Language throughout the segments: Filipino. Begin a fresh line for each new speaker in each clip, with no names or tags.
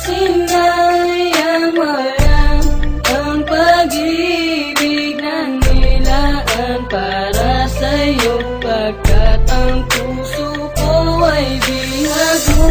sinayang walang ang pag-ibig na nilaan para sa'yo, pagkat ang puso ko ay bihag mo.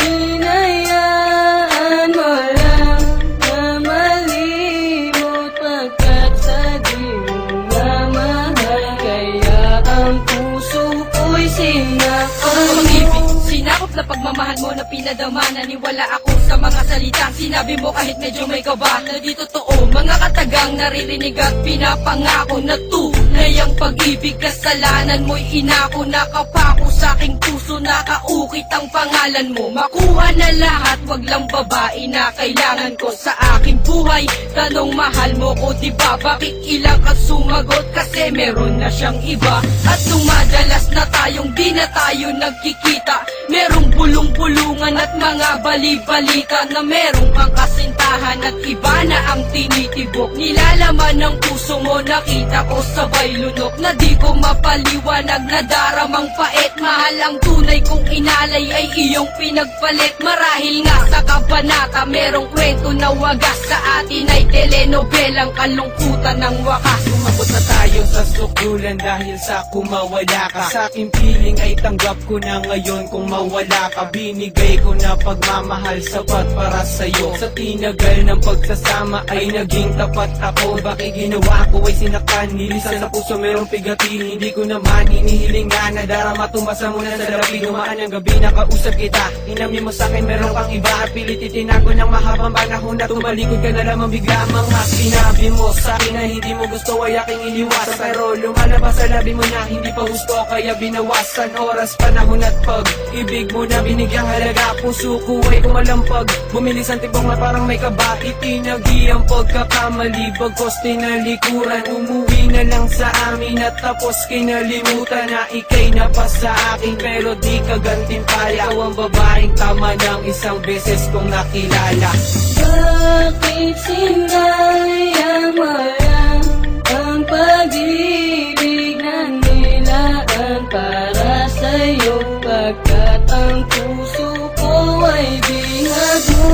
Hinayaan mo lang na malimot, pagkat sa di mo na mahal, kaya ang puso ko'y sinakal mo.
Sinakop na pagmamahal mo na pinadama, naniwala ako sa mga salitang sinabi mo kahit medyo may kaba. Na di totoo, mga katagang naririnig at pinapangako na tunay ang pag-ibig. Kasalanan mo'y inako, nakapako sa aking puso, nakaukit ang pangalan mo. Makuha na lahat, wag lang babae na kailangan ko sa aking buhay. Tanong mahal mo ko diba, bakit ilang ka sumagot? Kasi meron na siyang iba. At dumadalas na tayong di na tayo nagkikita. Merong bulong-bulungan at mga bali-balita na merong kang kasintahan at iba na ang tinitibok. Nilalaman ng puso mo, nakita ko sabay lunok, na di ko mapaliwanag na daramang pait. Mahal ang tunay kong inalay ay iyong pinagpalit. Marahil nga sa kabanata merong kwento na wagas, sa atin ay telenobelang kalungkutan ng wakas.
Umabot na tayo sa sukulan dahil sa kumawala ka. Sa aking piling ay tanggap ko na ngayon kung mawala ka. Binigay ko na pagmamahal sapat para sa'yo. Sa tinagal ng pagsasama ay naging tapat ako. Bakit ginawa ko ay sinaktan, nilisan sa puso merong pigati. Hindi ko naman inihiling na nadarama, tumasa muna sa labi. Dumaan ang gabi, nakausap kita, inamin mo sa'kin meron kang iba. At pilit itinago ng mahabang panahon na tumalikod ka na lamang bigla. Mga sinabi mo sa'kin na hindi mo gusto ay aking iniwasan, pero lumalabas sa labi mo na hindi pa gusto, kaya binawasan. Oras, panahon at pag-ibig mo na binigyang halaga. Puso ko ay kumalampag, bumilis ang tibong na parang may kaba. Itinagi ang pagkakamali, bagkos tinalikuran. Umuwi na lang sa amin at tapos kinalimutan na ikay na pa sa akin, pero di ka gantimpala. Ikaw ang babaeng tama ng isang beses kong nakilala.
Bakit sinayang walang ang pag-ibig na nilaan para sa'yo, pagkat ang puso ko ay bihag mo.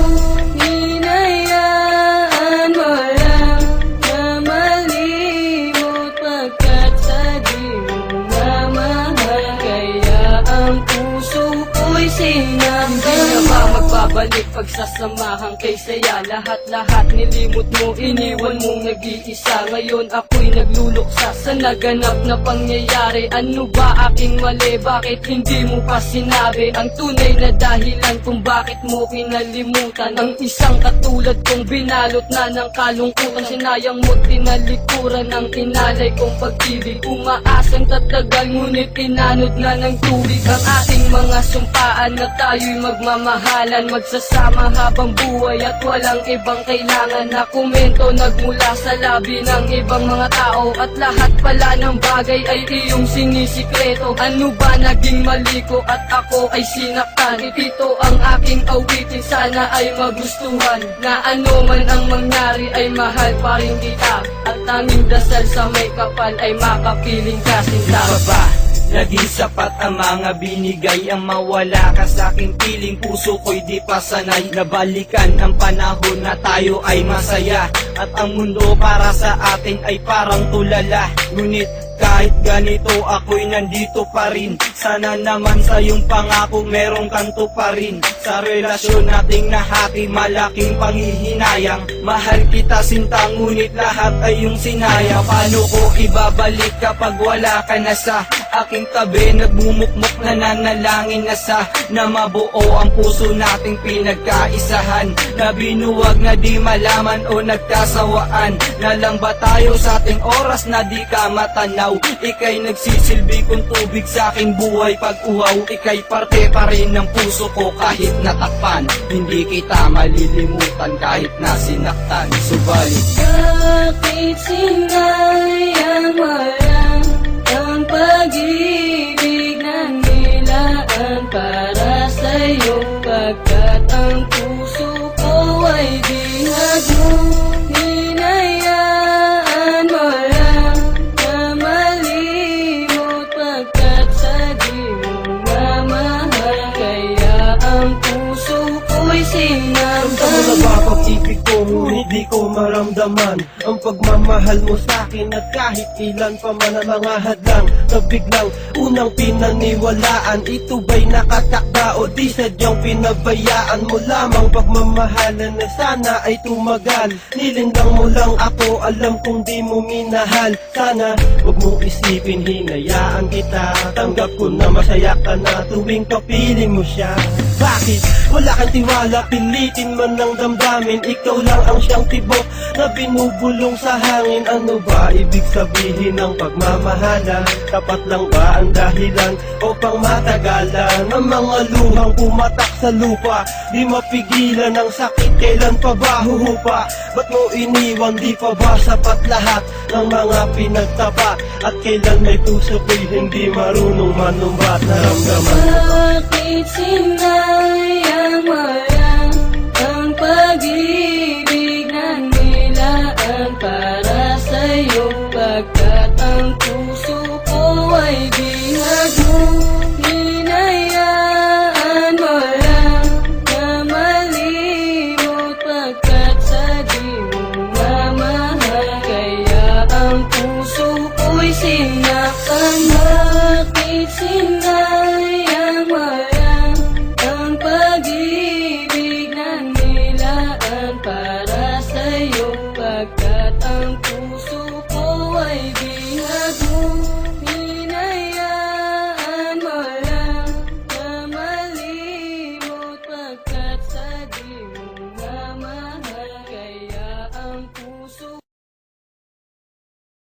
Hinayaan mo lang na malimot, pagkat sa di mo na mahal, kaya ang puso ko'y sinakal mo.
Hindi na ba magbabalik pagsasamahan kay saya? Lahat-lahat nilimot mo, iniwan mong nag-iisa. Ngayon ako'y nagluluksa sa naganap na pangyayari. Ano ba aking mali? Bakit hindi mo pa sinabi ang tunay na dahilan kung bakit mo kinalimutan ang isang katulad kong binalot na ng kalungkutan? Sinayang mo, tinalikuran ng inalay kong pag-ibig. Umaasang tatagal, ngunit tinanod na ng tubig ang ating mga sumpaan na tayo'y magmamahalan, magsasama habang buhay at walang ibang kailangan na komento nagmula sa labi ng ibang mga tao. At lahat pala ng bagay ay iyong sinisikreto. Ano ba naging mali ko at ako ay sinaktan? Ito ang aking awitin, sana ay magustuhan, na ano man ang mangyari ay mahal pa rin kita. At tanging dasal sa may kapal ay makapiling ka sinta.
Baba, naging sapat ang mga binigay. Ang mawala ka sa aking piling, puso ko'y di pa sanay. Nabalikan ang panahon na tayo ay masaya, at ang mundo para sa atin ay parang tulala. Ngunit kahit ganito ako'y nandito pa rin. Sana naman sa iyong pangako merong kanto pa rin. Sa relasyon nating nahati, malaking panghihinayang. Mahal kita sinta, ngunit lahat ay iyong sinayang. Paano ko ibabalik kapag wala ka na sa aking tabi? Nagmumukmok na nanalangin na sa na mabuo ang puso nating pinagkaisahan. Na binuwag na di malaman o nagkasawaan. Na lang ba tayo sa ating oras na di ka matanaw? Ika'y nagsisilbi kong tubig sa aking buhay pag uhaw. Ika'y parte pa rin ng puso ko kahit natakpan. Hindi kita malilimutan kahit nasinaktan. Subalit
bakit sinayang walang ang pag-ibig na nilaan para sa'yo, pagkat ang puso ko ay bihag mo. Hinayaan mo lang na malimot, pagkat sa di mo na mahal, kaya ang puso ko'y sinakal
Sa ba pag-ibig ko, ngunit di ko maramdaman ang pagmamahal mo sa'kin. At kahit ilan pa man ang mga hadlang na biglang unang pinaniwalaan, ito ba'y nakatakda o di sadyang pinabayaan mo lamang? Pagmamahalan na sana ay tumagal, nilindang mo lang ako, alam kong di mo minahal. Sana huwag mong isipin, hinayaan kita. Tanggap ko na masaya ka na tuwing kapiling mo siya. Bakit wala kang tiwala, pilitin man ng damdamin? Ikaw lang ang siyang tibok na binubulong sa hangin. Ano ba ibig sabihin ng pagmamahalan? Tapat lang ba ang dahilan o pang matagalan? Ang mga luhang pumatak sa lupa, di mapigilan ang sakit, kailan pa ba huhupa? Ba't mo iniwan, di pa ba sapat lahat ng mga pinagtapat? At kailan may puso ko'y hindi marunong manumbat? Naramdaman
Bakit sinayang